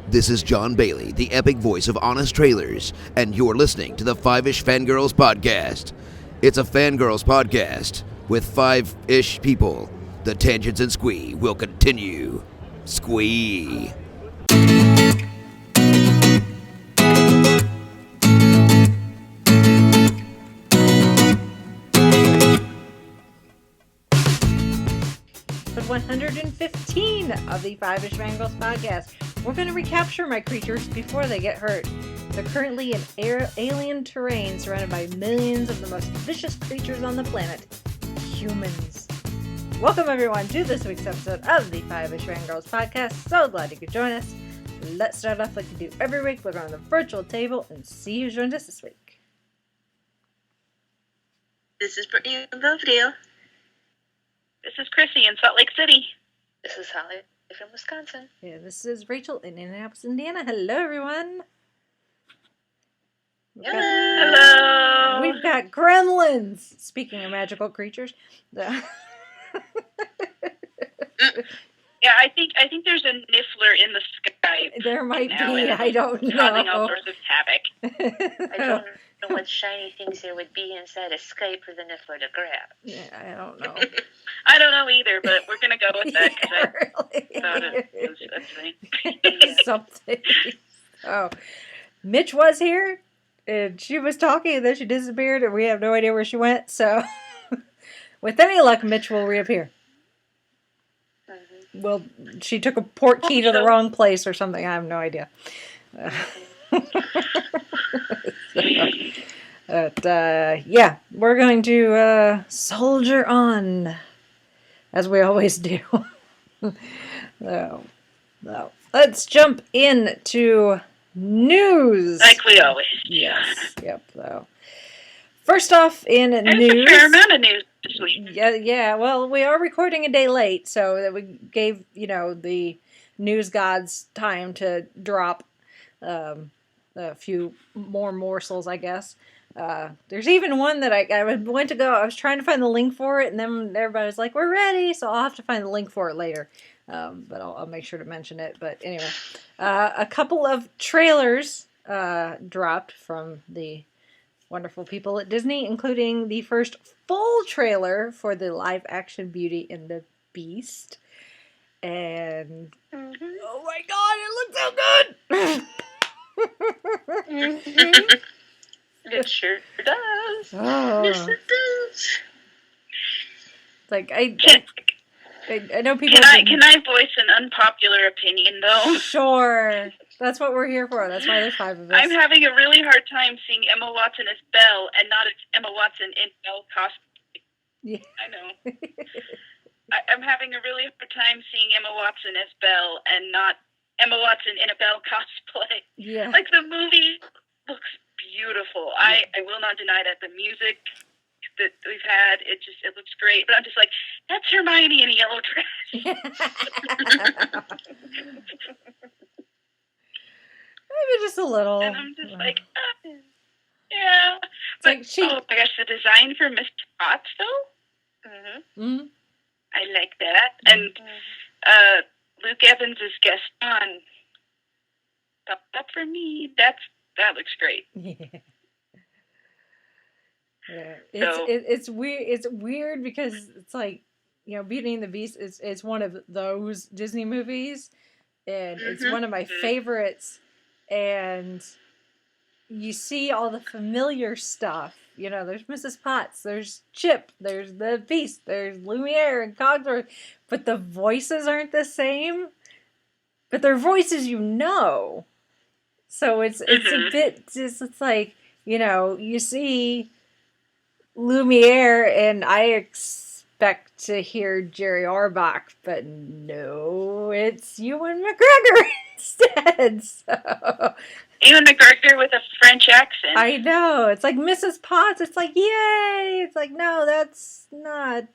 This is John Bailey, the epic voice of Honest Trailers, and you're listening to the Fiveish Fangirls podcast. It's a Fangirls podcast with five-ish people. The tangents and squee will continue. Squee. Episode 115 of the Fiveish Fangirls podcast. We're going to recapture my creatures before they get hurt. They're currently in alien terrain surrounded by millions of the most vicious creatures on the planet, humans. Welcome everyone to this week's episode of the Fiveish Fangirls podcast. So glad you could join us. Let's start off like we do every week. We're going to the virtual table and see who joined us this week. This is Brittany in Bovdale. This is Chrissy in Salt Lake City. This is Holly from Wisconsin. Yeah, this is Rachel in Indianapolis, Indiana. Hello, everyone. Hello. We've got gremlins. Speaking of magical creatures. Yeah, I think there's a niffler in the sky. There might now, be. I don't know. Causing all sorts of havoc. I don't know what shiny things there would be inside a Skype for the niffler to grab. Yeah, I don't know. I don't know either, but we're going to go with that because Yeah, I thought really. it was a thing. Something. Oh, Mitch was here, and she was talking, and then she disappeared, and we have no idea where she went. So, with any luck, Mitch will reappear. Mm-hmm. Well, she took a port key to the wrong place or something. I have no idea. But yeah, we're going to soldier on, as we always do. So, let's jump into news. Like we always do. Yes, yep. So, first off, in There's news, a fair amount of news this week. yeah. Well, we are recording a day late, so that we gave the news gods time to drop a few more morsels, I guess. There's even one that I went to go. I was trying to find the link for it, and then everybody was like, "We're ready," so I'll have to find the link for it later. But I'll make sure to mention it. But anyway, a couple of trailers dropped from the wonderful people at Disney, including the first full trailer for the live-action Beauty and the Beast. And oh my god, it looks so good! It sure does. Oh. Yes, it does. Like I know people. Can I voice an unpopular opinion though? Sure, that's what we're here for. That's why there's 5 of us. I'm having a really hard time seeing Emma Watson as Belle and not as Emma Watson in Belle cosplay. Yeah. I know. I'm having a really hard time seeing Emma Watson as Belle and not Emma Watson in a Belle cosplay. Yeah. Like, the movie looks beautiful. I will not deny that. The music that we've had, it looks great. But I'm just like, that's Hermione in a yellow dress. Maybe just a little. And I'm just like, yeah. But, like oh my gosh, the design for Miss Potts, though? Mm-hmm. I like that. And Luke Evans is Gaston. Up for me. That looks great. Yeah. Yeah. So- It's weird. It's weird because it's like, Beauty and the Beast is one of those Disney movies, and it's one of my favorites. And you see all the familiar stuff. There's Mrs. Potts, there's Chip, there's the Beast, there's Lumiere and Cogsworth, but the voices aren't the same. But they're voices So it's a bit just, it's like, you see Lumiere and I expect to hear Jerry Orbach, but no, it's Ewan McGregor instead. So Ewan McGregor with a French accent. I know. It's like Mrs. Potts. It's like, yay! It's like, no, that's not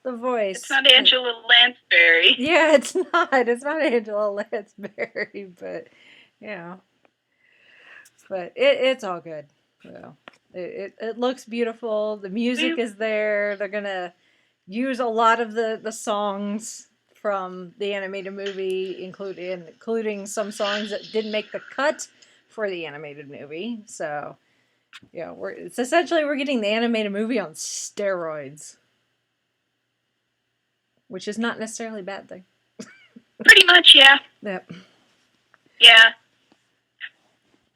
the voice. It's not Angela Lansbury. Yeah, it's not. It's not Angela Lansbury, but, But it's all good. It looks beautiful. The music is there. They're going to use a lot of the songs from the animated movie, including some songs that didn't make the cut for the animated movie. So, yeah, it's essentially we're getting the animated movie on steroids, which is not necessarily a bad thing. Pretty much, yeah. Yep. Yeah.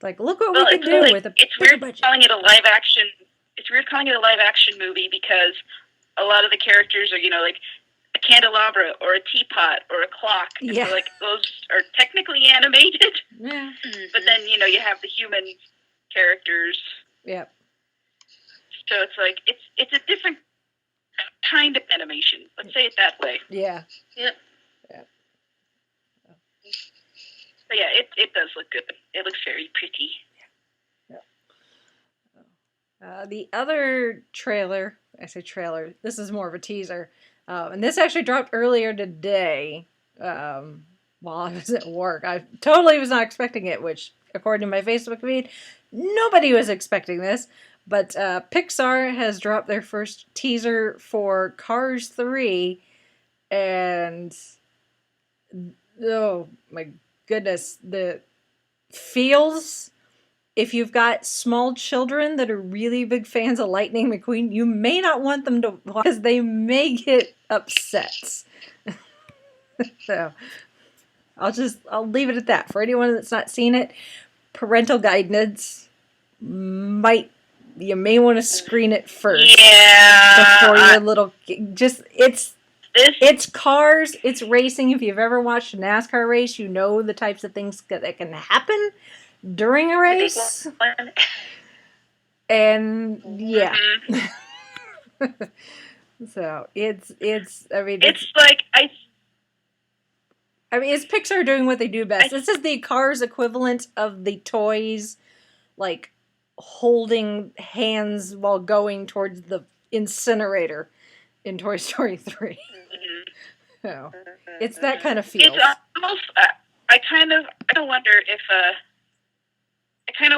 Like, look what we can do with a it's weird budget. calling it a live action. It's weird calling it a live action movie because a lot of the characters are, like a candelabra or a teapot or a clock. And Yeah. so, those are technically animated. Yeah. But then, you have the human characters. Yep. So it's a different kind of animation. Let's say it that way. Yeah. Yep. But yeah, it does look good. It looks very pretty. The other trailer, I say trailer, this is more of a teaser, and this actually dropped earlier today while I was at work. I totally was not expecting it, which, according to my Facebook feed, nobody was expecting this. But Pixar has dropped their first teaser for Cars 3, and oh my goodness, the feels. If you've got small children that are really big fans of Lightning McQueen, you may not want them to watch because they may get upset. So I'll leave it at that. For anyone that's not seen it, parental guidance you may want to screen it first. Yeah. Before your little it's cars, it's racing. If you've ever watched a NASCAR race, you know the types of things that can happen during a race. And yeah. Mm-hmm. So it's it's Pixar doing what they do best. This is the Cars equivalent of the toys, like holding hands while going towards the incinerator in Toy Story 3. Mm-hmm. So it's that kind of feel. It's almost. I kind of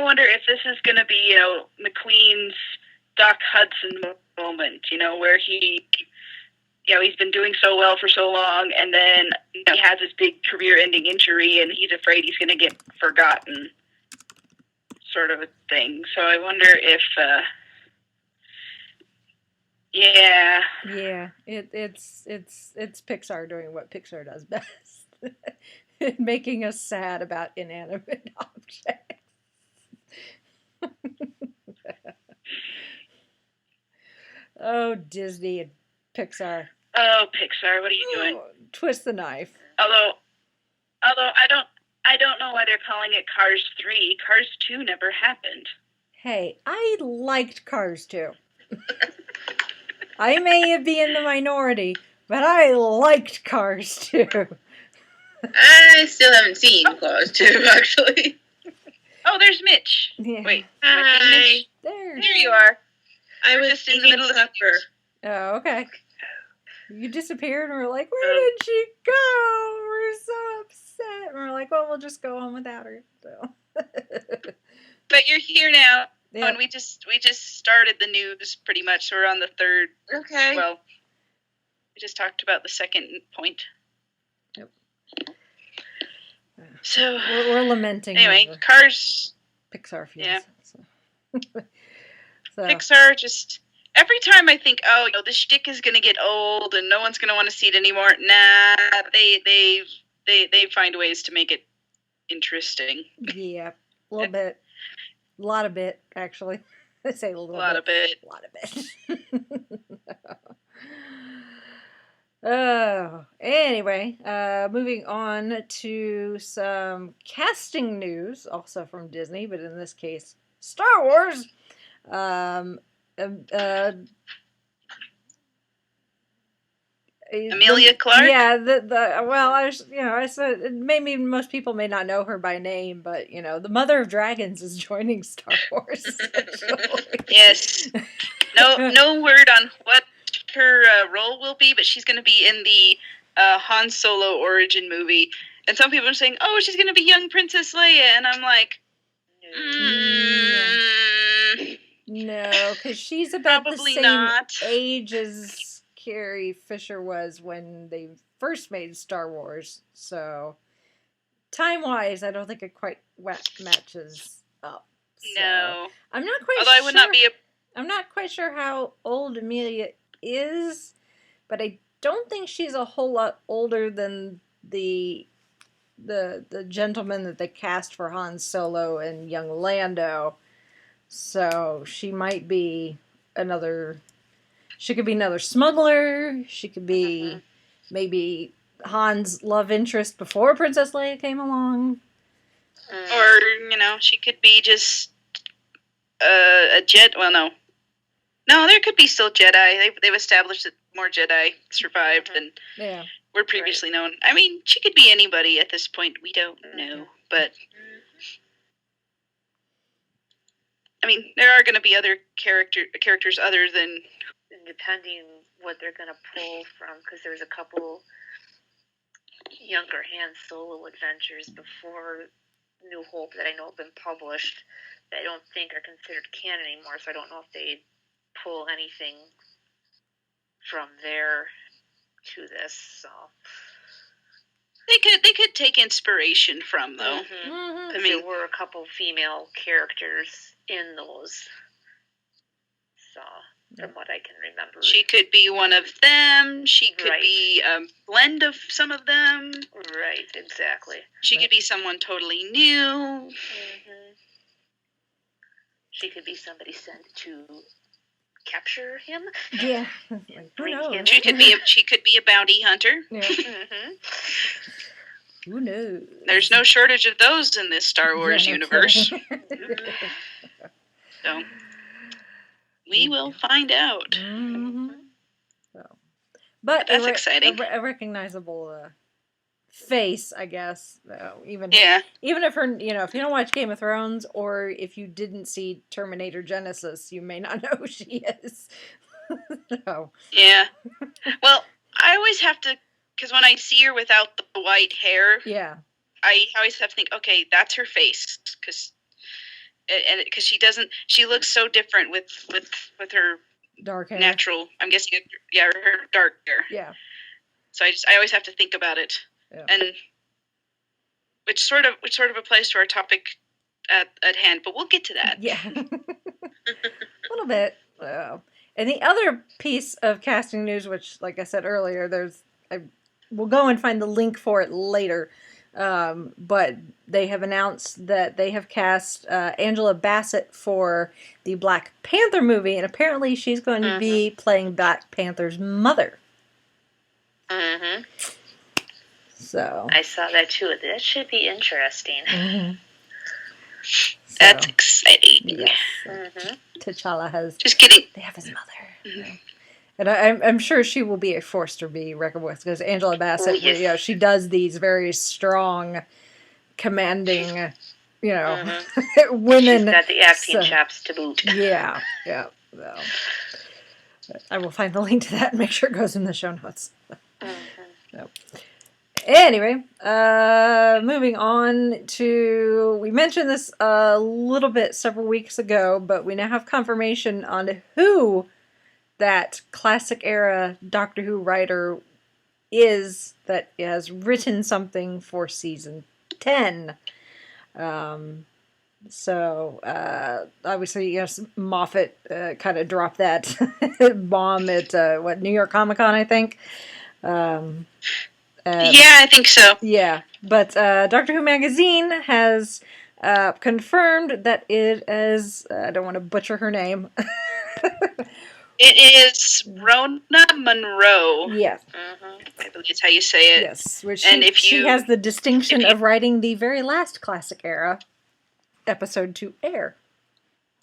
wonder if this is going to be, McQueen's Doc Hudson moment, where he, he's been doing so well for so long, and then he has this big career-ending injury, and he's afraid he's going to get forgotten, sort of a thing. So I wonder if, yeah. Yeah, it's Pixar doing what Pixar does best, making us sad about inanimate objects. Oh, Disney and Pixar. Oh, Pixar, what are you doing? Twist the knife. Although I don't know why they're calling it Cars 3. Cars 2 never happened. Hey, I liked Cars 2. I may be in the minority, but I liked Cars 2. I still haven't seen Cars 2, actually. Oh, there's Mitch. Yeah. Wait, Hi. There you are. I was just in the middle of supper. Oh, okay. You disappeared and we're like, where did she go? We're so upset. And we're like, well, we'll just go home without her. So. But you're here now. Yeah. And we just started the news pretty much. So we're on the third. Okay. Well, we just talked about the second point. Yep. So We're lamenting. anyway, over Cars. Pixar feels. Yeah. So. Pixar just. Every time I think, the shtick is gonna get old and no one's gonna want to see it anymore. Nah, they find ways to make it interesting. Yeah, a little bit, a lot of bit actually. I say a little A lot of bit. A lot of bit. Oh, anyway, moving on to some casting news, also from Disney, but in this case, Star Wars. Amelia Clark? Yeah, I said maybe most people may not know her by name, but the Mother of Dragons is joining Star Wars. Yes. No word on what her role will be, but she's going to be in the Han Solo origin movie. And some people are saying, "Oh, she's going to be young Princess Leia," and I'm like, No, because she's about Probably the same not. age as Carrie Fisher was when they first made Star Wars. So, time-wise, I don't think it quite matches up. So, No. I'm not quite Although sure. I would not be I'm not quite sure how old Amelia is, but I don't think she's a whole lot older than the gentleman that they cast for Han Solo and young Lando. So she might be she could be another smuggler. She could be maybe Han's love interest before Princess Leia came along. Or, she could be just a Jedi. Well, no. No, there could be still Jedi. They've established that more Jedi survived than were previously known. I mean, she could be anybody at this point. We don't know. But, I mean, there are going to be other characters other than... Depending what they're going to pull from, because there's a couple younger Han Solo adventures before New Hope that I know have been published that I don't think are considered canon anymore, so I don't know if they pull anything from there to this. So they could take inspiration from, though. I mean, there were a couple female characters in those, so from what I can remember, she could be one of them. She could be a blend of some of them. Right, exactly. She could be someone totally new. She could be somebody sent to capture him. Yeah. Like, who knows? She could be a bounty hunter. Yeah. Who knows? There's no shortage of those in this Star Wars universe. So we will find out. So, but that's exciting. A recognizable face, I guess. Even if her, if you don't watch Game of Thrones, or if you didn't see Terminator Genesis, you may not know who she is. So. Yeah. Well, I always have to, because when I see her without the white hair, I always have to think, okay, that's her face, because she looks so different with her dark hair. Natural, I'm guessing, her dark hair. Yeah. So I always have to think about it. Yeah. And which sort of applies to our topic at hand, but we'll get to that. Yeah. A little bit. And the other piece of casting news, which, like I said earlier, we'll go and find the link for it later. But they have announced that they have cast Angela Bassett for the Black Panther movie, and apparently she's going to be playing Black Panther's mother. So I saw that too. That should be interesting. So, that's exciting. Yes. T'Challa has. Just kidding. They have his mother. And I'm sure she will be a force to be reckoned with, because Angela Bassett, she does these very strong, commanding, women. She's got the acting chops to boot. Yeah. So, I will find the link to that and make sure it goes in the show notes. So. Anyway, moving on to, we mentioned this a little bit several weeks ago, but we now have confirmation on who that classic era Doctor Who writer is that has written something for season 10. So, obviously, yes, Moffat kind of dropped that bomb at, New York Comic Con, I think. Yeah, I think so. Yeah, but Doctor Who Magazine has confirmed that it is, I don't want to butcher her name. It is Rona Munro. Yes. I believe it's how you say it. Yes, which she has the distinction of writing the very last classic era episode to air.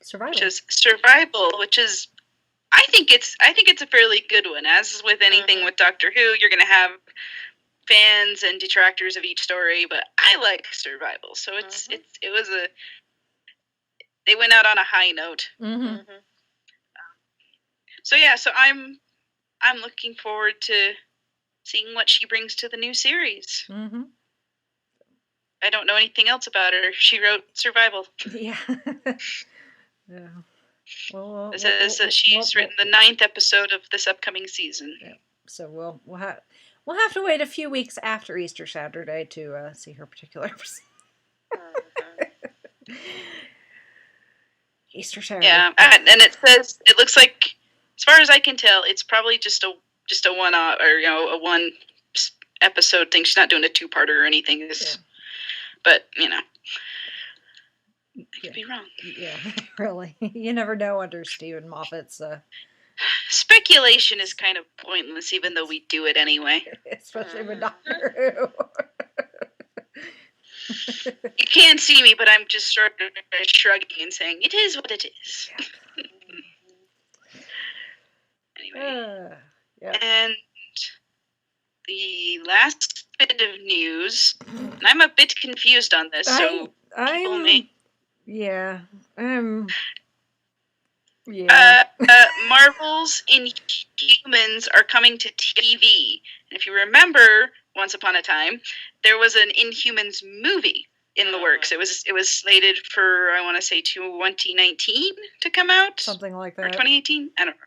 Survival. Which is Survival, which is, I think it's a fairly good one. As with anything with Doctor Who, you're going to have fans and detractors of each story, but I like Survival. So they went out on a high note. So yeah, so I'm looking forward to seeing what she brings to the new series. I don't know anything else about her. She wrote Survival. Yeah. Yeah. It says that she's written the 9th episode of this upcoming season. Yeah. So we'll have to wait a few weeks after Easter Saturday to see her particular episode. Easter Saturday. Yeah, and it looks like, as far as I can tell, it's probably just a one or a one episode thing. She's not doing a 2-parter or anything. Yeah. But I could be wrong. Yeah, really. You never know under Stephen Moffat's. Speculation is kind of pointless, even though we do it anyway. Especially with Doctor Who. You can't see me, but I'm just sort of shrugging and saying, it is what it is. Anyway. Yeah. And the last bit of news, and I'm a bit confused on this, so people may... Yeah. Marvel's Inhumans are coming to TV. And if you remember, once upon a time, there was an Inhumans movie in the works. It was slated for, I want to say, 2019 to come out. Something like that. Or 2018? I don't know.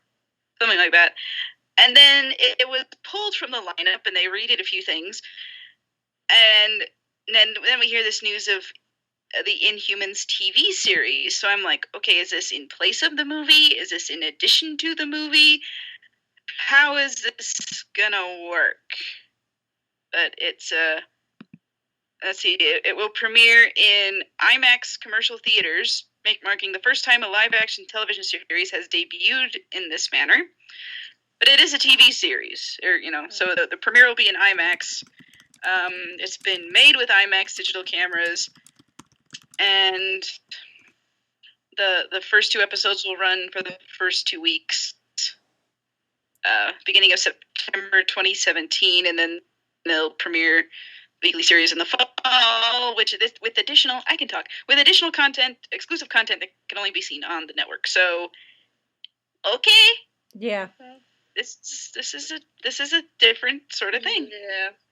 Something like that. And then it was pulled from the lineup, and they redid a few things. And then we hear this news of the Inhumans TV series. So I'm like, okay, is this in place of the movie? Is this in addition to the movie? How is this gonna work? But it's let's see, it will premiere in IMAX commercial theaters, marking the first time a live-action television series has debuted in this manner. But it is a TV series, so the premiere will be in IMAX. It's been made with IMAX digital cameras, and the first 2 episodes will run for the first 2 weeks, beginning of September 2017, and then they'll premiere weekly series in the fall, with additional content, exclusive content that can only be seen on the network. So, okay, yeah, this is a different sort of thing.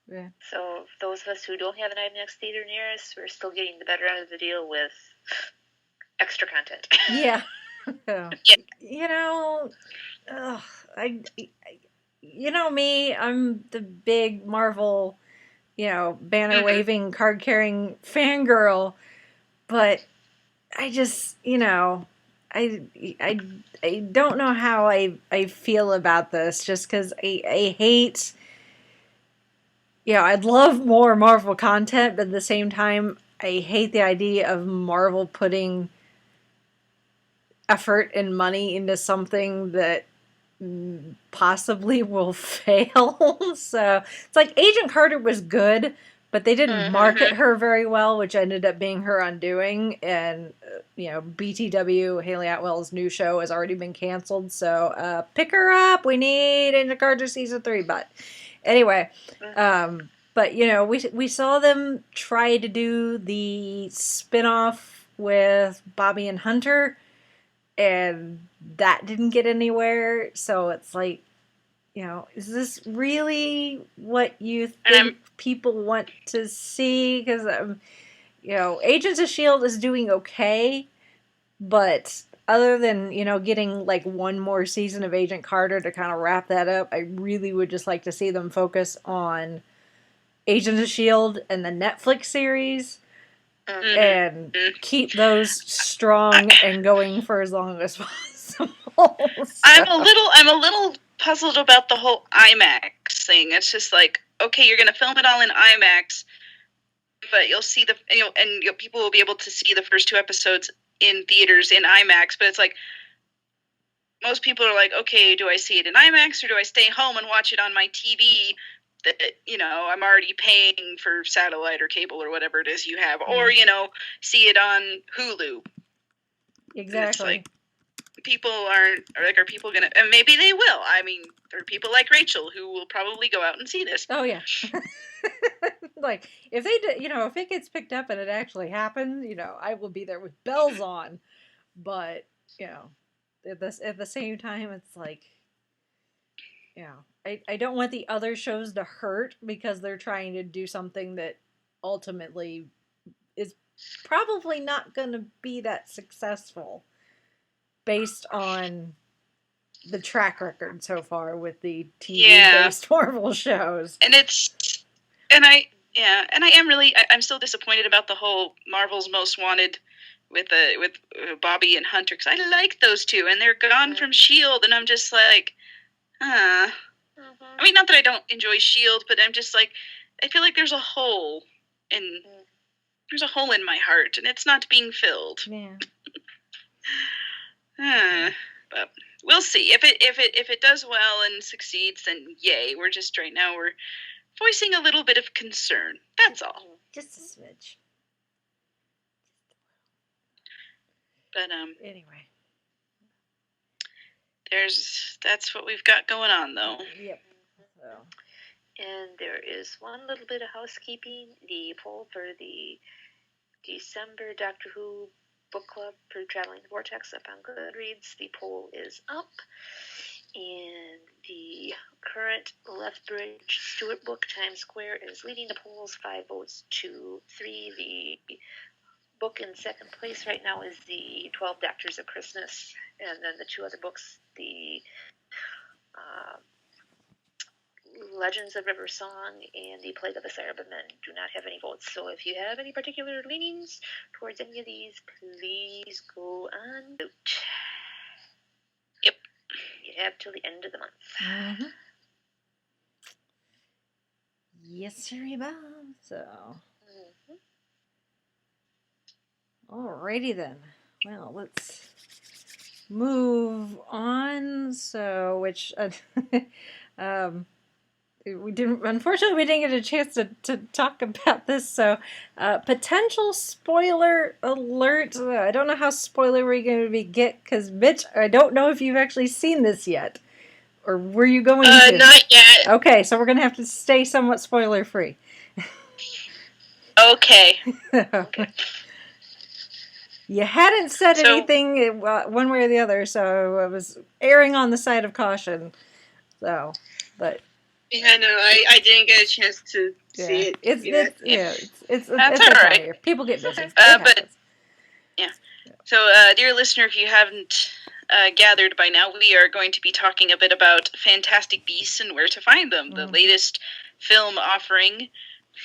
Yeah. So those of us who don't have an IMAX theater near us, we're still getting the better end of the deal with extra content. Yeah. Me, I'm the big Marvel, banner waving, card carrying fangirl, but I just, I don't know how I feel about this, just because I hate, I'd love more Marvel content, but at the same time, I hate the idea of Marvel putting effort and money into something that possibly will fail. So it's like Agent Carter was good, but they didn't market her very well, which ended up being her undoing. And BTW, Haley Atwell's new show, has already been canceled, so pick her up. We need Agent Carter season 3. But anyway, we saw them try to do the spinoff with Bobby and Hunter, and that didn't get anywhere. So it's like, is this really what you think people want to see? Because, Agents of S.H.I.E.L.D. is doing okay, but other than, getting like one more season of Agent Carter to kind of wrap that up, I really would just like to see them focus on Agents of S.H.I.E.L.D. and the Netflix series. And keep those strong and going for as long as possible. So. I'm a little puzzled about the whole IMAX thing. It's just like, okay, you're gonna film it all in IMAX, but you'll see people will be able to see the first 2 episodes in theaters in IMAX. But it's like, most people are like, okay, do I see it in IMAX or do I stay home and watch it on my TV? That I'm already paying for satellite or cable or whatever it is you have, or see it on Hulu. Exactly. Like, people are people gonna? And maybe they will. I mean, there are people like Rachel who will probably go out and see this. Oh yeah. Like if they if it gets picked up and it actually happens, I will be there with bells on. But at the same time, it's like, I don't want the other shows to hurt because they're trying to do something that ultimately is probably not going to be that successful based on the track record so far with the TV-based Marvel shows. And I'm still disappointed about the whole Marvel's Most Wanted with Bobby and Hunter, because I like those two, and they're gone from S.H.I.E.L.D., and I'm just like, I mean, not that I don't enjoy S.H.I.E.L.D., but I'm just like, I feel like there's a hole in my heart, and it's not being filled. Yeah. But we'll see. If it does well and succeeds, then yay. We're just right now we're voicing a little bit of concern. That's all. Just a smidge. But anyway. That's what we've got going on, though. Yep. So. And there is one little bit of housekeeping. The poll for the December Doctor Who book club for Traveling the Vortex up on Goodreads, the poll is up. And the current Lethbridge Stewart book, Times Square, is leading the polls 5 votes to 3. The book in second place right now is the 12 Doctors of Christmas, and then the 2 other books, the Legends of River Song and the Plague of the Cybermen, do not have any votes. So if you have any particular leanings towards any of these, please go on vote. Yep. You have till the end of the month. Mm-hmm. Yes, sir, Bob. So. Alrighty then. Well, let's move on. So, unfortunately, we didn't get a chance to talk about this. So, potential spoiler alert. I don't know how spoiler we're going to get, because, Mitch, I don't know if you've actually seen this yet. Or were you going to? Not yet. Okay, so we're going to have to stay somewhat spoiler free. Okay. You hadn't said anything one way or the other, so I was erring on the side of caution. So, but yeah, no, I didn't get a chance to see it. It's all right. People get busy. So, dear listener, if you haven't gathered by now, we are going to be talking a bit about Fantastic Beasts and Where to Find Them, the latest film offering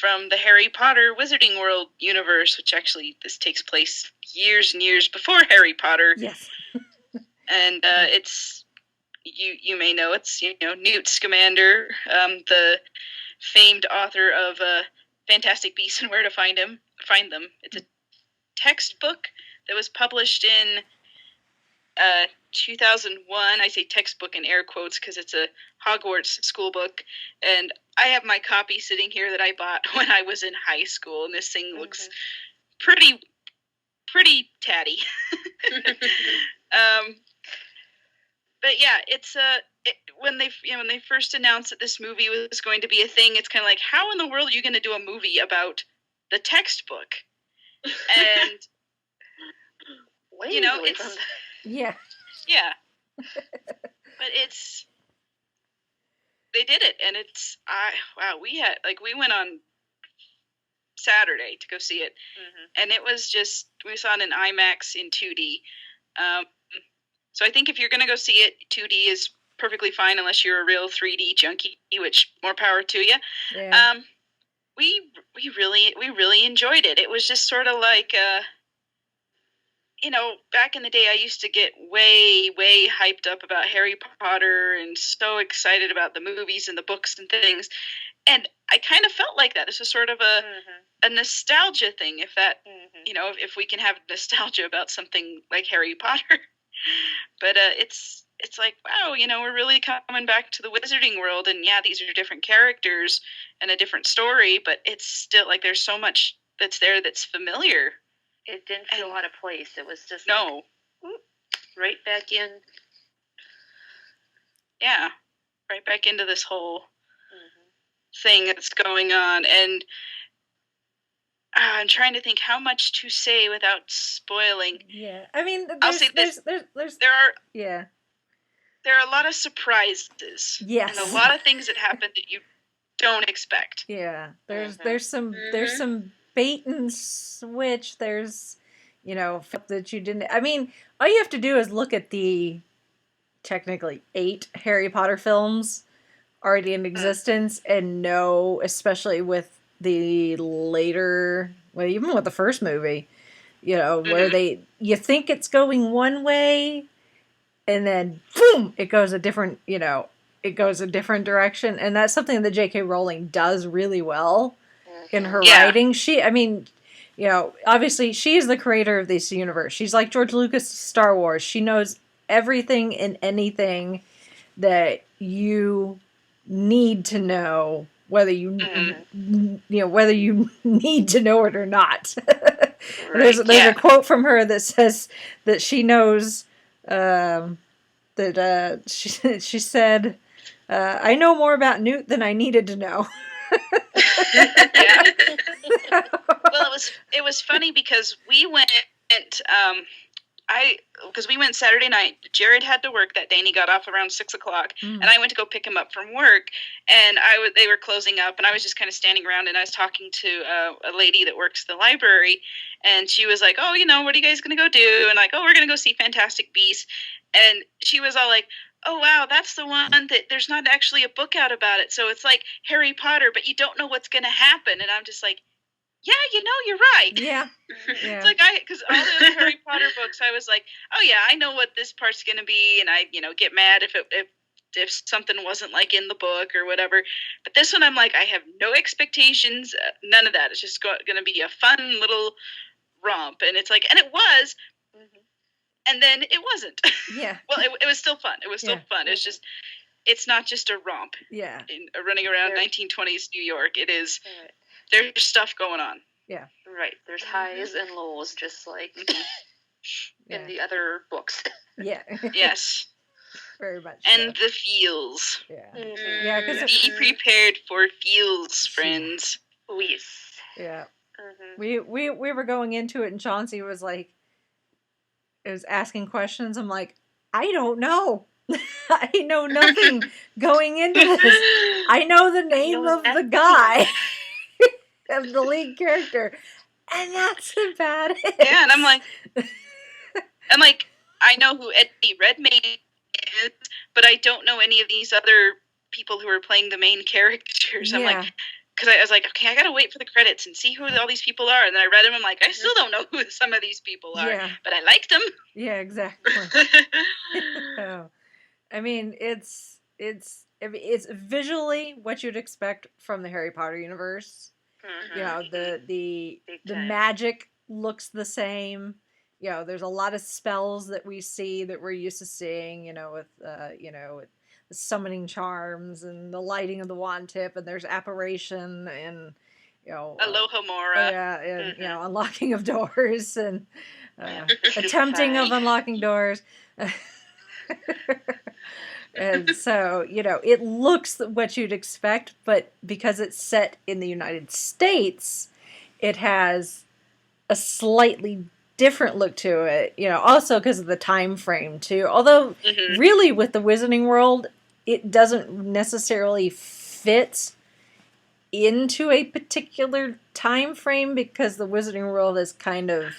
from the Harry Potter Wizarding World universe, which actually this takes place years and years before Harry Potter. Yes. And it's you may know it's Newt Scamander, the famed author of Fantastic Beasts and Where to Find Them. It's a textbook that was published in 2001. I say textbook in air quotes because it's a Hogwarts school book, and I have my copy sitting here that I bought when I was in high school, and this thing looks pretty tatty. But yeah, it's when they first announced that this movie was going to be a thing, it's kind of like, how in the world are you going to do a movie about the textbook? And it's yeah. But they did it, and we went on Saturday to go see it, and it was just, we saw it in IMAX in 2D. So I think if you're going to go see it, 2D is perfectly fine unless you're a real 3D junkie, which more power to you. Yeah. We really enjoyed it. It was just sort of like back in the day, I used to get way, way hyped up about Harry Potter and so excited about the movies and the books and things. And I kind of felt like that. This was sort of a nostalgia thing, if that, if we can have nostalgia about something like Harry Potter. But it's like, wow, we're really coming back to the Wizarding World. And yeah, these are different characters and a different story, but it's still like there's so much that's there that's familiar. It didn't feel out of place. It was just right back in. Yeah, right back into this whole thing that's going on. And I'm trying to think how much to say without spoiling. Yeah, I mean, I'll say this. There are a lot of surprises. Yes. And a lot of things that happen that you don't expect. Yeah, there's some bait and switch. There's, you know, felt that you didn't. I mean, all you have to do is look at the technically 8 Harry Potter films already in existence and know, especially with the later, well, even with the first movie, you know, where you think it's going one way and then boom, it goes a different, you know, it goes a different direction. And that's something that J.K. Rowling does really well in her writing. I mean, you know, obviously she is the creator of this universe. She's like George Lucas' Star Wars. She knows everything and anything that you need to know, whether you whether you need to know it or not. There's a quote from her that says that she knows she said, "I know more about Newt than I needed to know." Well, it was funny because we went. Because we went Saturday night. Jared had to work that day, and he got off around 6:00. And I went to go pick him up from work, and they were closing up, and I was just kind of standing around, and I was talking to a lady that works at the library, and she was like, "Oh, you know, what are you guys gonna go do?" And like, "Oh, we're gonna go see Fantastic Beasts," and she was all like, "Oh wow, that's the one that there's not actually a book out about it, so it's like Harry Potter, but you don't know what's gonna happen." And I'm just like, yeah, you know, you're right. Yeah. It's like because all the other Harry Potter books, I was like, oh yeah, I know what this part's gonna be, and I, you know, get mad if something wasn't like in the book or whatever. But this one, I'm like, I have no expectations, none of that. It's just gonna be a fun little romp, and it's like, and it was, and then it wasn't. Yeah. Well, it was still fun. It was still fun. It's just, it's not just a romp. Yeah. Running around 1920s New York, it is. There's stuff going on. Yeah. Right. There's highs and lows, just like in the other books. Yeah. Yes. Very much. And the feels. Yeah. Yeah. Be prepared for feels, friends. Oh, yes. Yeah. We were going into it, and Chauncey was like, it was asking questions. I'm like, I don't know. I know nothing going into this. I know the name of the guy. Of the lead character, and that's about it. Yeah, and I'm like, I know who Eddie Redmayne is, but I don't know any of these other people who are playing the main characters. I'm like, because I was like, okay, I gotta wait for the credits and see who all these people are. And then I read them. I'm like, I still don't know who some of these people are, but I liked them. Yeah, exactly. Oh. I mean, it's visually what you'd expect from the Harry Potter universe. You know, the magic looks the same. You know, there's a lot of spells that we see that we're used to seeing, with with the summoning charms and the lighting of the wand tip, and there's apparition and, Aloha Mora. And, unlocking of doors and attempting of unlocking doors. And so, it looks what you'd expect, but because it's set in the United States, it has a slightly different look to it, also because of the time frame too. Although really with the Wizarding World, it doesn't necessarily fit into a particular time frame, because the Wizarding World is kind of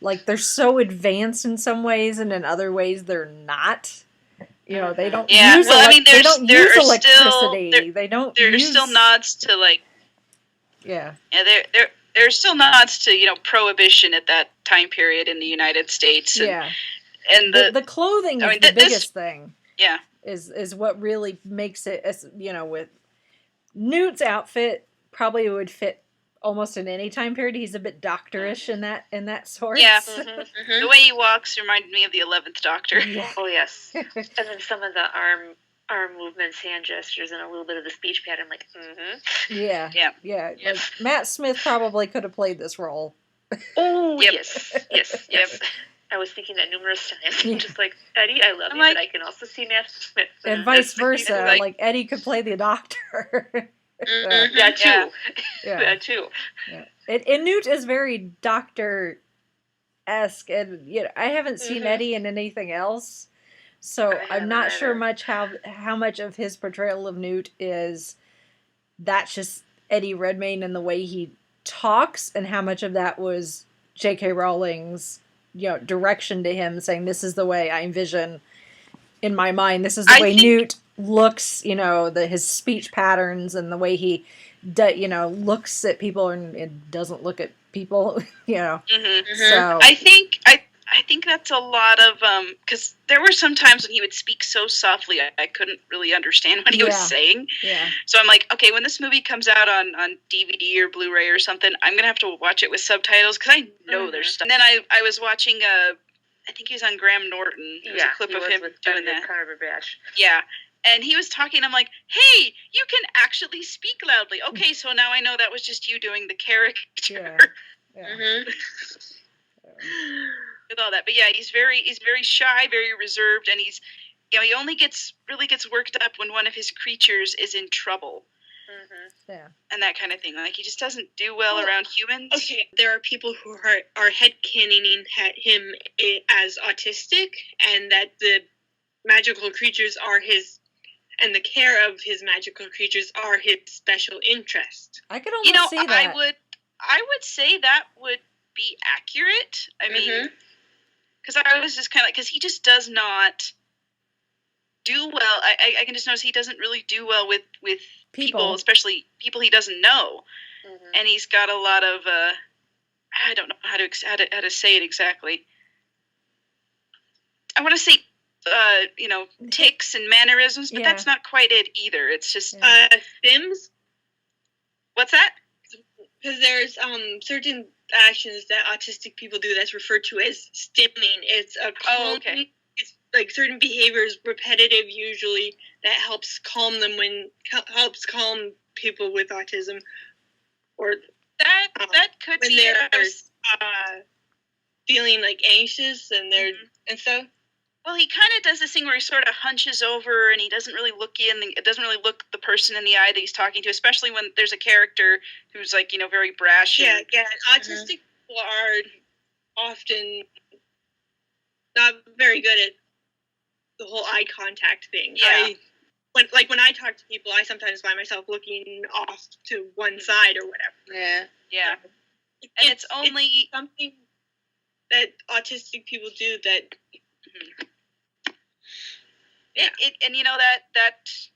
like, they're so advanced in some ways, and in other ways they're not. They don't use electricity. There's still nods to there's still nods to prohibition at that time period in the United States. And the clothing is the biggest thing. Yeah, is what really makes it. With Newt's outfit, probably would fit almost in any time period. He's a bit doctorish in that sort. Yeah, the way he walks reminded me of the 11th Doctor. Yeah. Oh yes, and then some of the arm movements, hand gestures, and a little bit of the speech pattern, Yeah. Like, Matt Smith probably could have played this role. Oh yes. I was thinking that numerous times. Yeah. Just like, Eddie, I love you, but I can also see Matt Smith. And vice versa. Like Eddie could play the Doctor. That too. Yeah. That too. Yeah. And Newt is very Doctor-esque, and I haven't seen Eddie in anything else, so I'm not sure how much of his portrayal of Newt is that's just Eddie Redmayne and the way he talks, and how much of that was J.K. Rowling's, direction to him, saying, this is the way I envision in my mind. This is the way Newt looks, his speech patterns and the way he, looks at people and doesn't look at people, So I think that's a lot of because there were some times when he would speak so softly I couldn't really understand what he was saying. Yeah. So I'm like, okay, when this movie comes out on DVD or Blu-ray or something, I'm gonna have to watch it with subtitles because I know there's stuff. And then I was watching I think he was on Graham Norton. There was a clip of him doing that. Yeah. And he was talking, I'm like, hey, you can actually speak loudly. Okay, so now I know that was just you doing the character. Yeah. With all that. But yeah, he's very shy, very reserved, and he's, he only really gets worked up when one of his creatures is in trouble. Yeah. And that kind of thing. Like, he just doesn't do well around humans. Okay, there are people who are headcanoning him as autistic, and that the magical creatures are his, and the care of his magical creatures are his special interest. I could almost see that. I would say that would be accurate. I mean, because I was just kind of, because he just does not do well. I can just notice he doesn't really do well with people, especially people he doesn't know. And he's got a lot of I don't know how to say it exactly. I want to say tics and mannerisms, but that's not quite it either. It's just Stims. What's that? Because there's certain actions that autistic people do that's referred to as stimming. It's a calming. It's like certain behaviors, repetitive usually, that helps calm people with autism, or that could when be they're feeling like anxious and they're and stuff. Well, he kind of does this thing where he sort of hunches over and he doesn't really look look the person in the eye that he's talking to, especially when there's a character who's like, very brash. Yeah. Autistic people are often not very good at the whole eye contact thing. Yeah. When I talk to people, I sometimes find myself looking off to one side or whatever. Yeah. And it's only something that autistic people do that.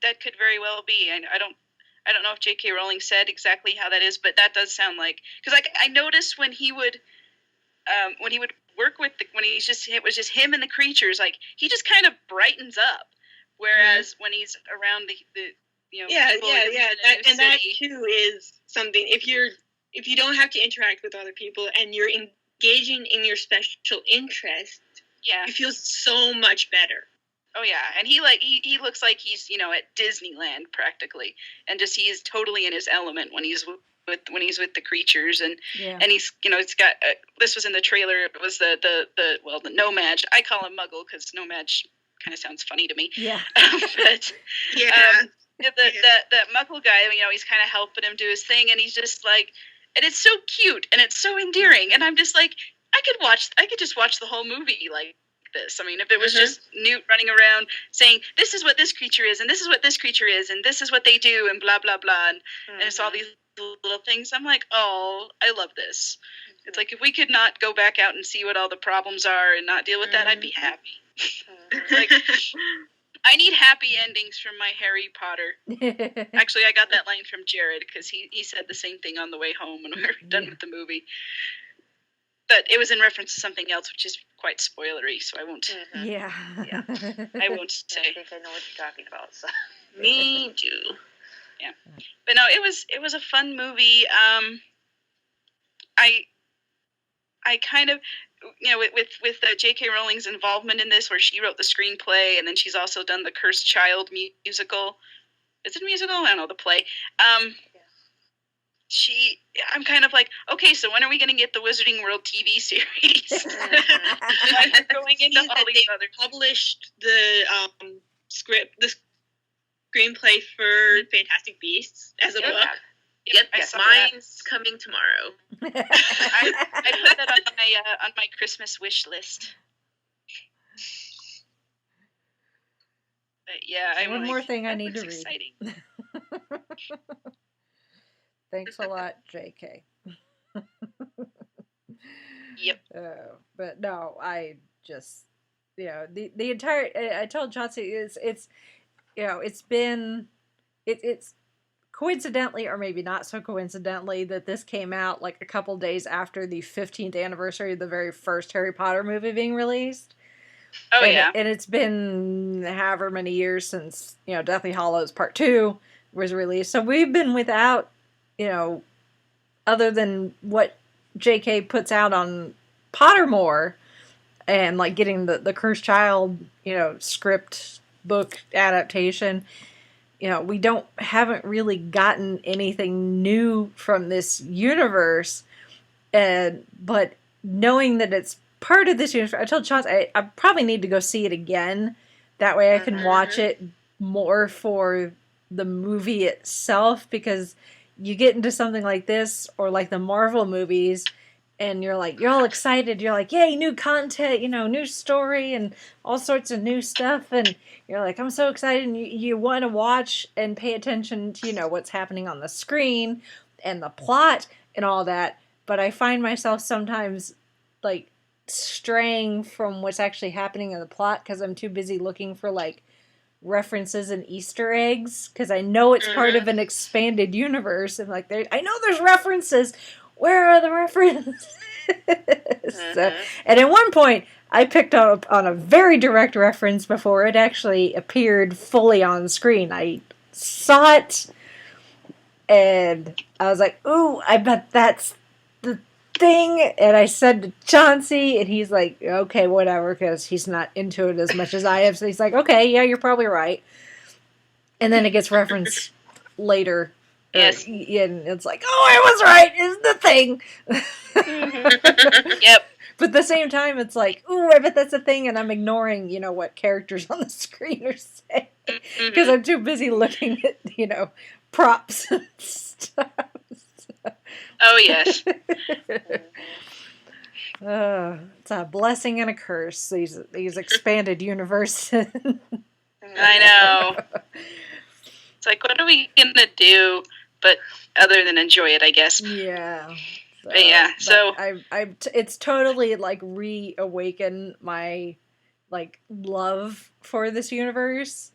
That could very well be. And I don't know if J.K. Rowling said exactly how that is, but that does sound like, because I noticed when he would work with it was just him and the creatures, like he just kind of brightens up, whereas when he's around the people that too is something. If you don't have to interact with other people and you're engaging in your special interest, you feel so much better. Oh yeah, and he looks like he's at Disneyland practically, and just he is totally in his element when he's with the creatures, and he's it's got this was in the trailer. It was the Nomad. I call him Muggle because Nomad kind of sounds funny to me. Yeah, but the Muggle guy, he's kind of helping him do his thing, and he's just like, and it's so cute and it's so endearing, and I'm just like, I could just watch the whole movie like this. I mean, if it was just Newt running around saying, this is what this creature is, and this is what this creature is, and this is what they do, and blah, blah, blah, and it's all these little things, I'm like, oh, I love this. It's like, if we could not go back out and see what all the problems are and not deal with that, I'd be happy. Like, I need happy endings from my Harry Potter. Actually, I got that line from Jared, because he said the same thing on the way home when we were done with the movie. But it was in reference to something else, which is quite spoilery, so I won't. Yeah. I won't say. I think I know what you're talking about. So. Me too. Yeah, but no, it was a fun movie. I kind of, with J.K. Rowling's involvement in this, where she wrote the screenplay, and then she's also done the Cursed Child musical. Is it a musical? I don't know, the play. I'm kind of like, okay, so when are we going to get the Wizarding World TV series? Like, going into all these other... published the the screenplay for Fantastic Beasts as a book. Yep, mine's coming tomorrow. I put that on my Christmas wish list. But yeah, one more thing I need to read. Exciting. Thanks a lot, JK. Yep. But no, I just, the entire, I told Chauncey, it's it's coincidentally, or maybe not so coincidentally, that this came out like a couple days after the 15th anniversary of the very first Harry Potter movie being released. Oh, and yeah. And it's been however many years since, Deathly Hallows Part 2 was released. So we've been without, other than what J.K. puts out on Pottermore and like getting the Cursed Child, script book adaptation, we haven't really gotten anything new from this universe. But knowing that it's part of this universe, I told Chauncey I probably need to go see it again. That way I can watch it more for the movie itself, because you get into something like this or like the Marvel movies and you're all excited. You're like, yay, new content, new story and all sorts of new stuff. And you're like, I'm so excited. And you want to watch and pay attention to, what's happening on the screen and the plot and all that. But I find myself sometimes like straying from what's actually happening in the plot because I'm too busy looking for like references and Easter eggs, because I know it's part of an expanded universe, and like I know there's references. Where are the references? So, and at one point, I picked up on a very direct reference before it actually appeared fully on screen. I saw it, and I was like, "Ooh, I bet that's the thing." And I said to Chauncey, and he's like, "Okay, whatever," because he's not into it as much as I am. So he's like, "Okay, yeah, you're probably right." And then it gets referenced later. Yes. And it's like, oh, I was right, is the thing. Yep. But at the same time, it's like, ooh, I bet that's the thing, and I'm ignoring, what characters on the screen are saying. Because I'm too busy looking at, props and stuff. Oh, yes. It's a blessing and a curse, these expanded universes. I know. It's like, what are we going to do? But other than enjoy it, I guess. Yeah. So it's totally like reawakened my like love for this universe.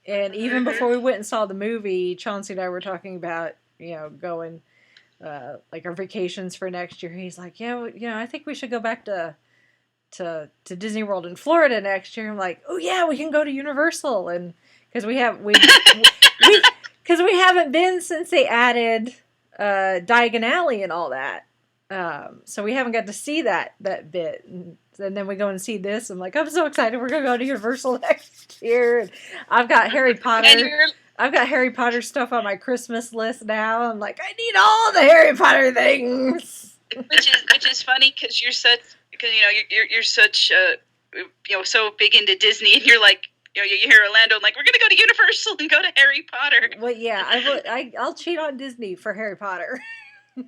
And even before we went and saw the movie, Chauncey and I were talking about, going like our vacations for next year. He's like, yeah, I think we should go back to Disney World in Florida next year. I'm like, oh yeah, we can go to Universal, and because we haven't been since they added Diagon Alley and all that. So we haven't got to see that bit. And then we go and see this. I'm like, I'm so excited. We're going to go to Universal next year. And I've got Harry Potter. I've got Harry Potter stuff on my Christmas list now. I'm like, I need all the Harry Potter things. Which is funny because you're such so big into Disney, and you're like, you hear Orlando, I'm like, we're gonna go to Universal and go to Harry Potter. Well, yeah, I'll cheat on Disney for Harry Potter. I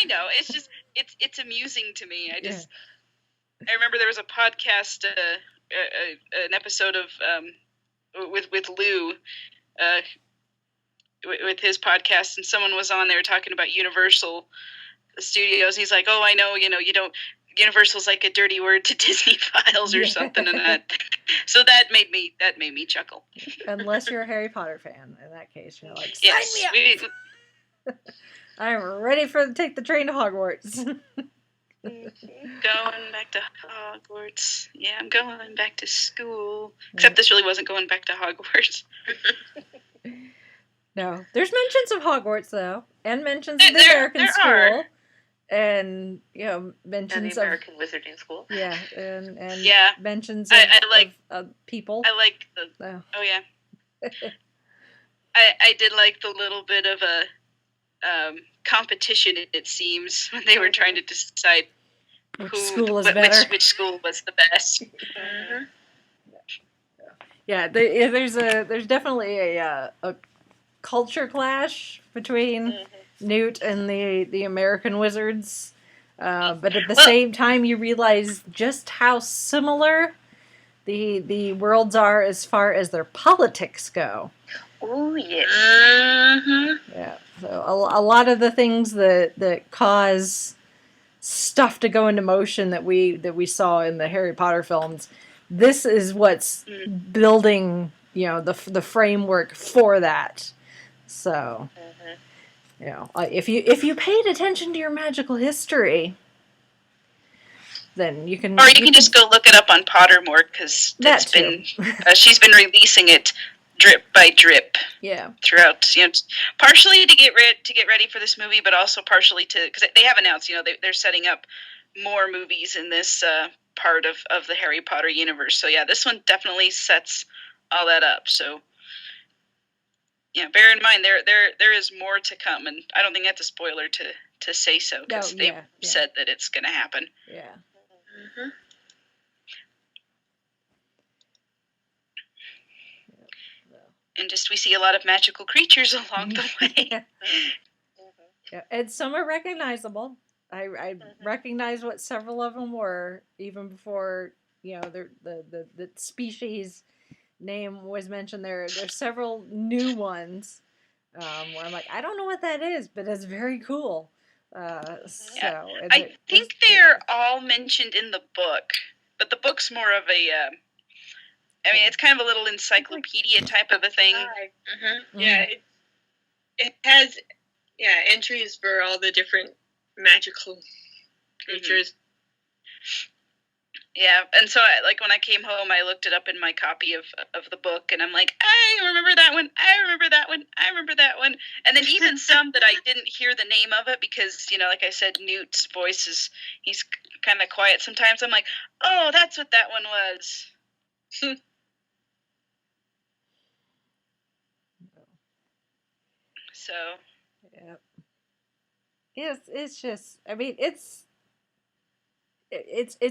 know, it's just it's amusing to me. I remember there was a podcast, an episode of with Lou, with his podcast, and someone was on there talking about Universal Studios. He's like, oh, I know, you don't. Universal's like a dirty word to Disney Files or something, and that. So that made me chuckle. Unless you're a Harry Potter fan, in that case, you're like, sign yes, me up. I'm ready to take the train to Hogwarts. Going back to Hogwarts. Yeah, I'm going back to school. Except this really wasn't going back to Hogwarts. No, there's mentions of Hogwarts though, and mentions of the American school. Are. And mentions the American Wizarding School. Yeah, and mentions of people. I like the. Oh yeah. I did like the little bit of a competition. It seems when they were trying to decide which school is better. Which school was the best. Yeah, there's definitely a culture clash between Newt and the American wizards, but at the same time you realize just how similar the worlds are as far as their politics go. Oh yes. Yeah, so a lot of the things that cause stuff to go into motion that we saw in the Harry Potter films. This is what's building, the framework for that. So, if you paid attention to your magical history, then you can. Or you can just go look it up on Pottermore, because she's been releasing it drip by drip. Yeah. Throughout, partially to get ready for this movie, but also partially because they have announced, they're setting up more movies in this part of the Harry Potter universe. So yeah, this one definitely sets all that up. So yeah, bear in mind there is more to come, and I don't think that's a spoiler to say so, because they've said that it's going to happen. Yeah. Mm-hmm. And just we see a lot of magical creatures along the way. Yeah, and some are recognizable. I recognize what several of them were even before the species name was mentioned. There's several new ones where I'm like, I don't know what that is, but it's very cool. So I think they're all mentioned in the book, but the book's more of a it's kind of a little encyclopedia type of a thing. Mm-hmm. Yeah, it has entries for all the different magical creatures. Yeah, and so when I came home, I looked it up in my copy of the book, and I'm like, I remember that one, I remember that one, I remember that one. And then even some that I didn't hear the name of it, because, like I said, Newt's voice he's kind of quiet sometimes. I'm like, oh, that's what that one was. So. Yep. It's just, I mean, it's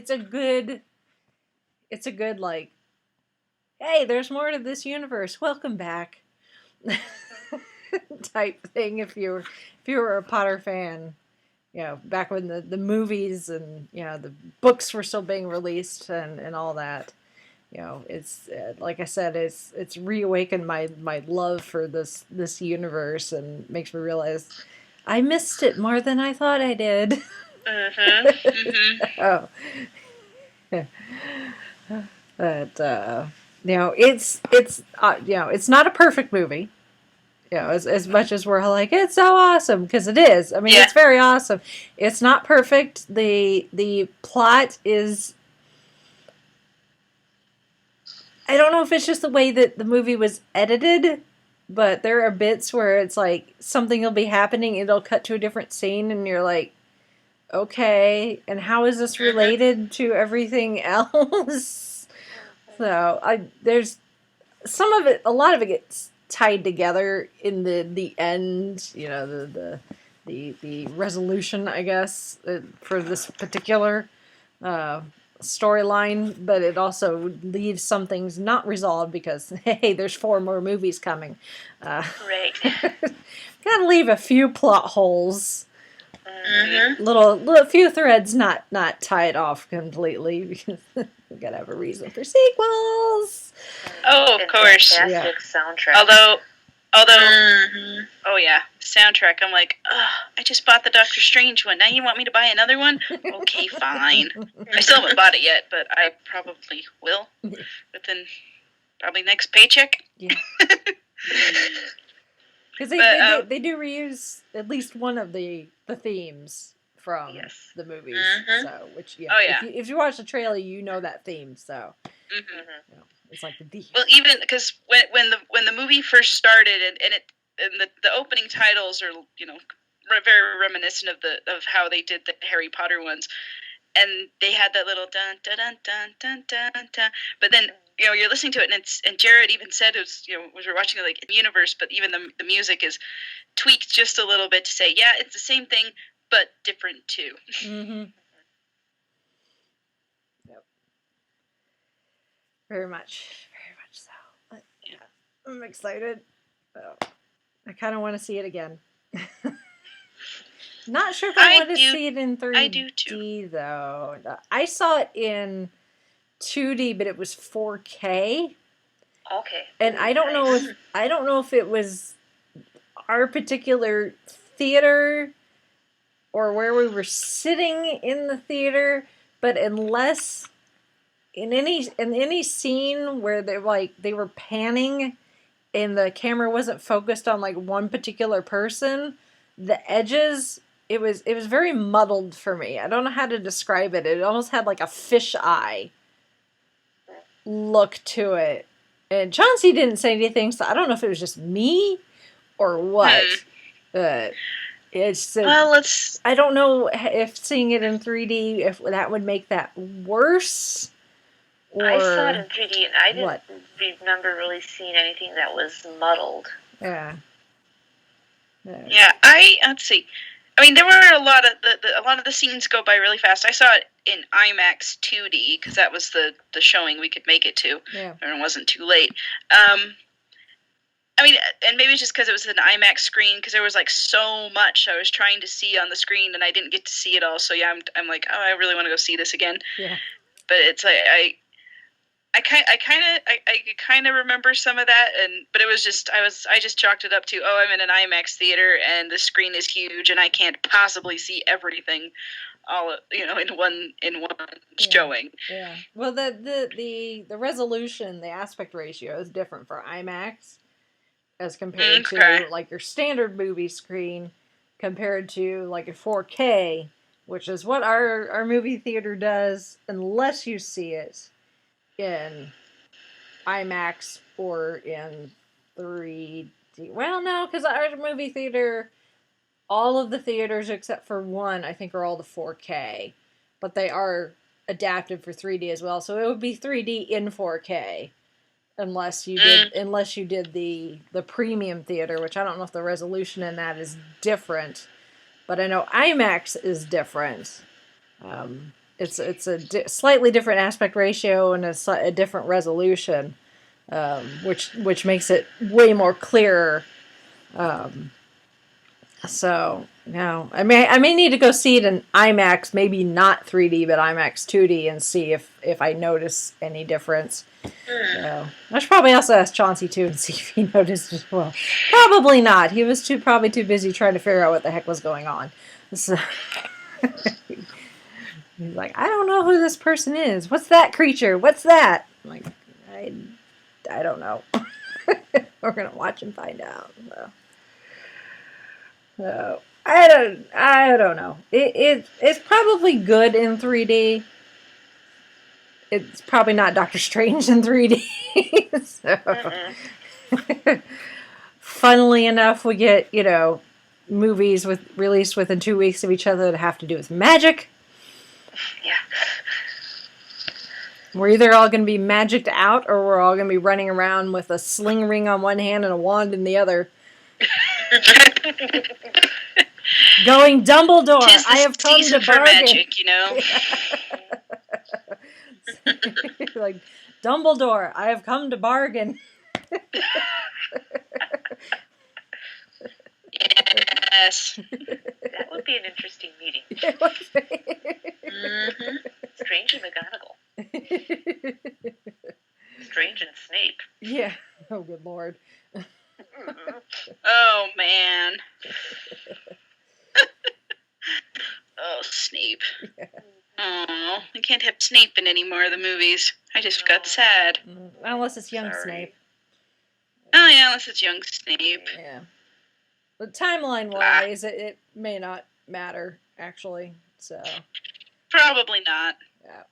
a good like, hey, there's more to this universe, welcome back type thing. If you were a Potter fan, back when the movies and the books were still being released and all that, it's like I said, it's reawakened my love for this universe, and makes me realize I missed it more than I thought I did. Oh. But it's not a perfect movie. As much as we're like, it's so awesome, because it is. I mean, it's very awesome. It's not perfect. The plot is, I don't know if it's just the way that the movie was edited, but there are bits where it's like something will be happening, it'll cut to a different scene, and you're like, okay, and how is this related to everything else? So there's some of it, a lot of it gets tied together in the end. The resolution, I guess, for this particular storyline, but it also leaves some things not resolved, because hey, there's 4 more movies coming. Right. Gotta leave a few plot holes. Little few threads not tied off completely, because we gotta have a reason for sequels. Oh, of course. Fantastic soundtrack. Although, oh yeah, soundtrack. I'm like, I just bought the Doctor Strange one. Now you want me to buy another one? Okay, fine. I still haven't bought it yet, but I probably will within probably next paycheck. Yeah. Because they do reuse at least one of the themes from the movies. So, which if you watch the trailer, you know that theme. So, it's like the well, even because when the movie first started, and the opening titles are very reminiscent of how they did the Harry Potter ones, and they had that little dun dun dun dun dun dun dun. But then you're listening to it, and Jared even said it was we're watching it like in universe, but even the music is tweaked just a little bit to say, yeah, it's the same thing but different too. Yep. Very much so. But, I'm excited. I kind of want to see it again. Not sure if I want to see it in 3D, I do too. Though. I saw it in 2D, but it was 4K. Okay. And I don't know if it was our particular theater or where we were sitting in the theater, but unless in any scene where they were panning and the camera wasn't focused on like one particular person, the edges, it was very muddled for me. I don't know how to describe it. It almost had like a fish eye look to it. And Chauncey didn't say anything, so I don't know if it was just me or what. But it's I don't know if seeing it in 3D, if that would make that worse. Or I saw it in 3D, and I didn't remember really seeing anything that was muddled. Yeah. Yeah, let's see. I mean, there were a lot of the scenes go by really fast. I saw it in IMAX 2D because that was the showing we could make it to, and it wasn't too late. I mean, and maybe it's just because it was an IMAX screen, because there was like so much I was trying to see on the screen, and I didn't get to see it all. So yeah, I'm like, oh, I really want to go see this again. Yeah. But it's like I kind of remember some of that, but it was just I just chalked it up to, oh, I'm in an IMAX theater and the screen is huge and I can't possibly see everything all in one showing. Yeah. Well, the resolution, the aspect ratio is different for IMAX as compared to like your standard movie screen compared to like a 4K, which is what our movie theater does unless you see it in IMAX or in 3D. Well, no, because our movie theater, all of the theaters except for one, I think, are all the 4K, but they are adapted for 3D as well. So it would be 3D in 4K, unless you did the premium theater, which I don't know if the resolution in that is different, but I know IMAX is different. It's a slightly different aspect ratio and a different resolution, which makes it way more clearer. So no, I may need to go see it in IMAX, maybe not 3D, but IMAX 2D, and see if I notice any difference. So I should probably also ask Chauncey too and see if he noticed as well. Probably not. He was probably too busy trying to figure out what the heck was going on. So. He's like, I don't know who this person is. What's that creature? What's that? I'm like, I don't know. We're gonna watch and find out. So I don't know. It's probably good in 3D. It's probably not Doctor Strange in 3D. So, funnily enough, we get movies released within 2 weeks of each other that have to do with magic. Yeah. We're either all going to be magicked out, or we're all going to be running around with a sling ring on one hand and a wand in the other. Going, Dumbledore, I have come to bargain. Magic, Like, Dumbledore, I have come to bargain. Yes. That would be an interesting meeting. Strange and McGonagall. Strange and Snape. Yeah. Oh, good Lord. Oh, man. Oh, Snape. Yeah. Oh, we can't have Snape in any more of the movies. I just got sad. Unless it's young Snape. Oh, yeah, unless it's young Snape. Yeah. But timeline-wise, it may not matter, actually. So probably not. Yeah.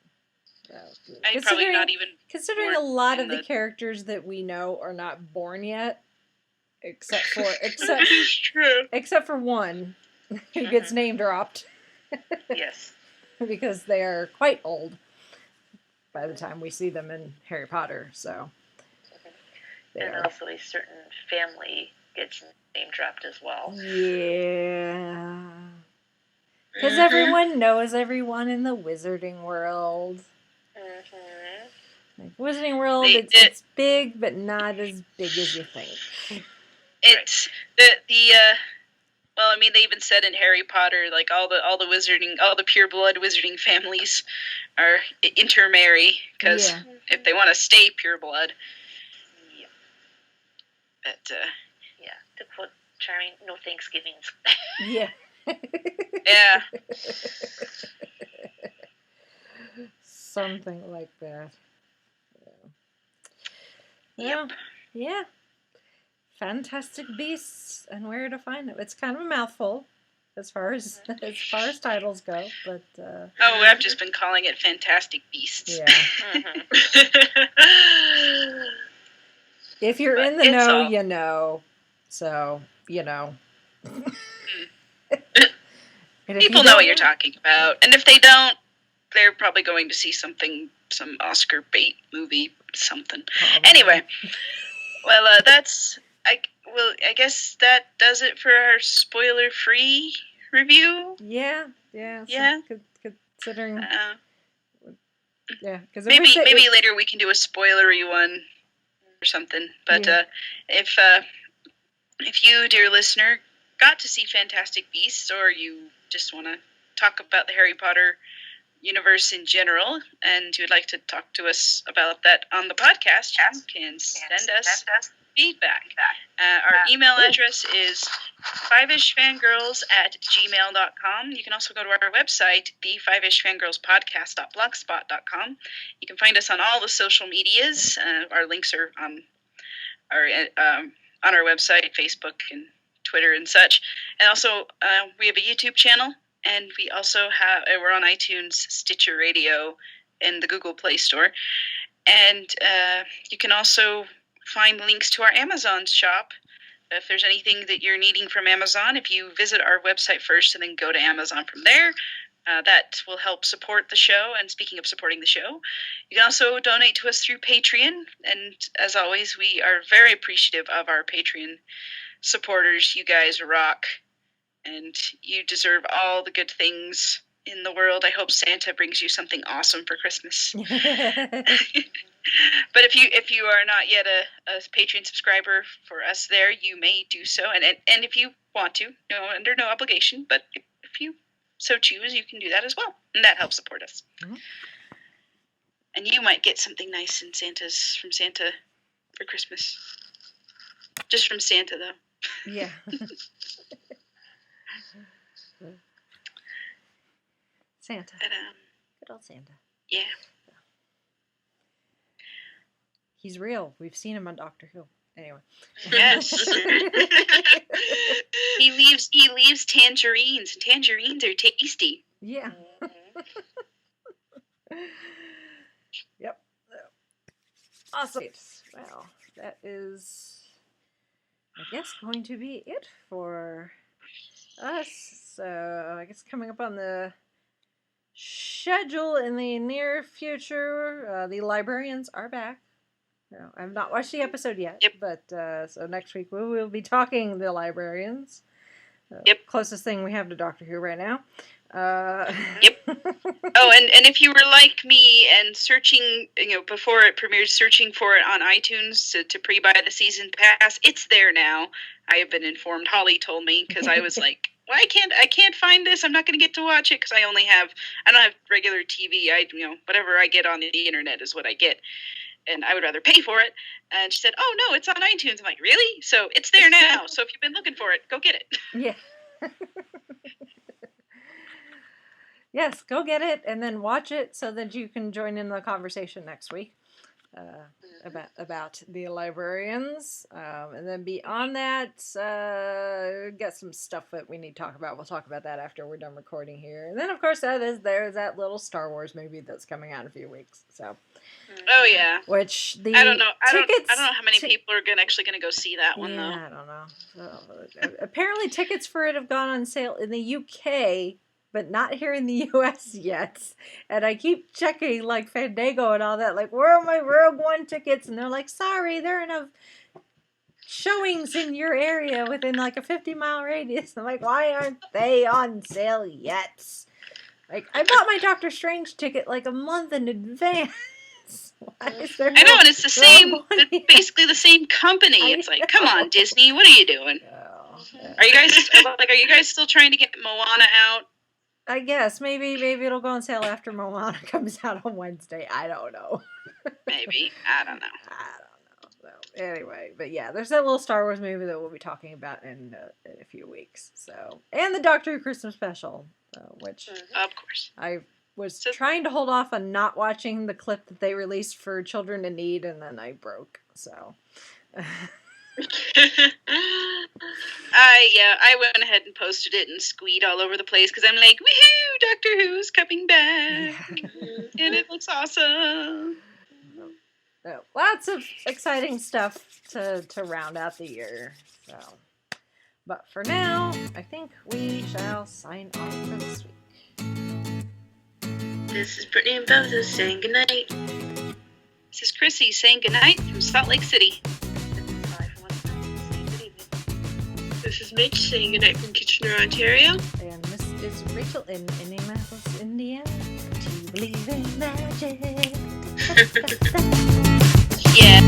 I'd probably not even. Considering a lot of the characters that we know are not born yet, except for one who gets name dropped. Yes. Because they are quite old by the time we see them in Harry Potter. So. And also a certain family gets name dropped as well. Yeah. Because everyone knows everyone in the wizarding world. Like, wizarding world, it's big, but not as big as you think. It's well, I mean, they even said in Harry Potter, like all the pure blood wizarding families are intermarry because if they want to stay pure blood. Yeah. But to quote Charming, no Thanksgivings. Yeah. Yeah. Something like that. Yeah. Yep. Well, yeah. Fantastic Beasts and Where to Find Them. It's kind of a mouthful as far as titles go, but Oh, I've just been calling it Fantastic Beasts. yeah. Mm-hmm. If you're But in the it's know, all- you know. So, you know. And if you People know don't what you're talking about, and if they don't, they're probably going to see some Oscar bait movie, something. probably. Anyway, well, I guess that does it for our spoiler-free review. Yeah. Yeah. Considering, yeah, because Maybe later we can do a spoilery one or something. But Yeah. if you, dear listener, got to see Fantastic Beasts, or you just want to talk about the Harry Potter universe in general, and you would like to talk to us about that on the podcast, you can send us feedback. Our email address is fiveishfangirls@gmail.com. You can also go to our website, the fiveishfangirlspodcast.blogspot.com. You can find us on all the social medias. Our links are on our website, Facebook and Twitter and such. And also, we have a YouTube channel, and we also we're on iTunes, Stitcher Radio, and the Google Play Store. And you can also find links to our Amazon shop. If there's anything that you're needing from Amazon, if you visit our website first and then go to Amazon from there, that will help support the show. And speaking of supporting the show, you can also donate to us through Patreon. And as always, we are very appreciative of our Patreon supporters. You guys rock, and you deserve all the good things in the world. I hope Santa brings you something awesome for Christmas. But if you are not yet a Patreon subscriber for us there, you may do so. And if you want to, under no obligation, but if you so choose, you can do that as well. And that helps support us. Mm-hmm. And you might get something nice from Santa for Christmas. Just from Santa, though. Yeah. Santa. But, good old Santa. Yeah. He's real. We've seen him on Doctor Who. Anyway. Yes. He leaves tangerines, and tangerines are tasty. Yeah. Yep. Awesome. Well, that is, I guess, going to be it for us. So I guess coming up on the schedule in the near future, the librarians are back. No, I've not watched the episode yet. Yep. But so next week we will be talking the librarians. Yep. Closest thing we have to Doctor Who right now. Yep. Oh, and if you were like me and searching, before it premieres, searching for it on iTunes to pre-buy the season pass, it's there now. I have been informed. Holly told me, because I was like, well, I can't find this. I'm not going to get to watch it because I don't have regular TV. Whatever I get on the internet is what I get. And I would rather pay for it. And she said, oh, no, it's on iTunes. I'm like, really? So it's there now. So if you've been looking for it, go get it. Yeah. Yes, go get it and then watch it so that you can join in the conversation next week about the librarians. And then beyond that, got some stuff that we need to talk about. We'll talk about that after we're done recording here. And then, of course, there's that little Star Wars movie that's coming out in a few weeks. So. Oh yeah. Which I don't know. I don't know how many people are actually going to go see that one, though. I don't know. So, apparently, tickets for it have gone on sale in the UK, but not here in the US yet. And I keep checking, like, Fandango and all that, like, where are my Rogue One tickets? And they're like, sorry, there are enough showings in your area within, like, a 50-mile radius. I'm like, why aren't they on sale yet? Like, I bought my Doctor Strange ticket, like, a month in advance. Why is there I know, and it's the same, basically the same company. It's like, come on, Disney, what are you doing? Oh, yeah. Are you guys still trying to get Moana out? I guess maybe it'll go on sale after Moana comes out on Wednesday. I don't know. Maybe. I don't know. So anyway, but yeah, there's that little Star Wars movie that we'll be talking about in a few weeks. So, and the Doctor Who Christmas special, which Of course. I was trying to hold off on not watching the clip that they released for Children in Need, and then I broke. So. I went ahead and posted it and squeed all over the place because I'm like, woohoo, Doctor Who's coming back, and it looks awesome. So, lots of exciting stuff to round out the year. So, but for now, I think we shall sign off for this week. This is Brittany and Bozo saying goodnight. This is Chrissy saying goodnight from Salt Lake City. This is Mitch saying goodnight from Kitchener, Ontario. And this is Rachel in Indianapolis, Indiana. Do you believe in magic? Yeah.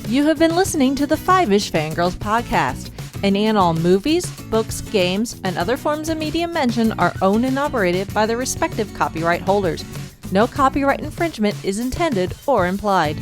You have been listening to the Fiveish Fangirls podcast. Any and all movies, books, games, and other forms of media mentioned are owned and operated by the respective copyright holders. No copyright infringement is intended or implied.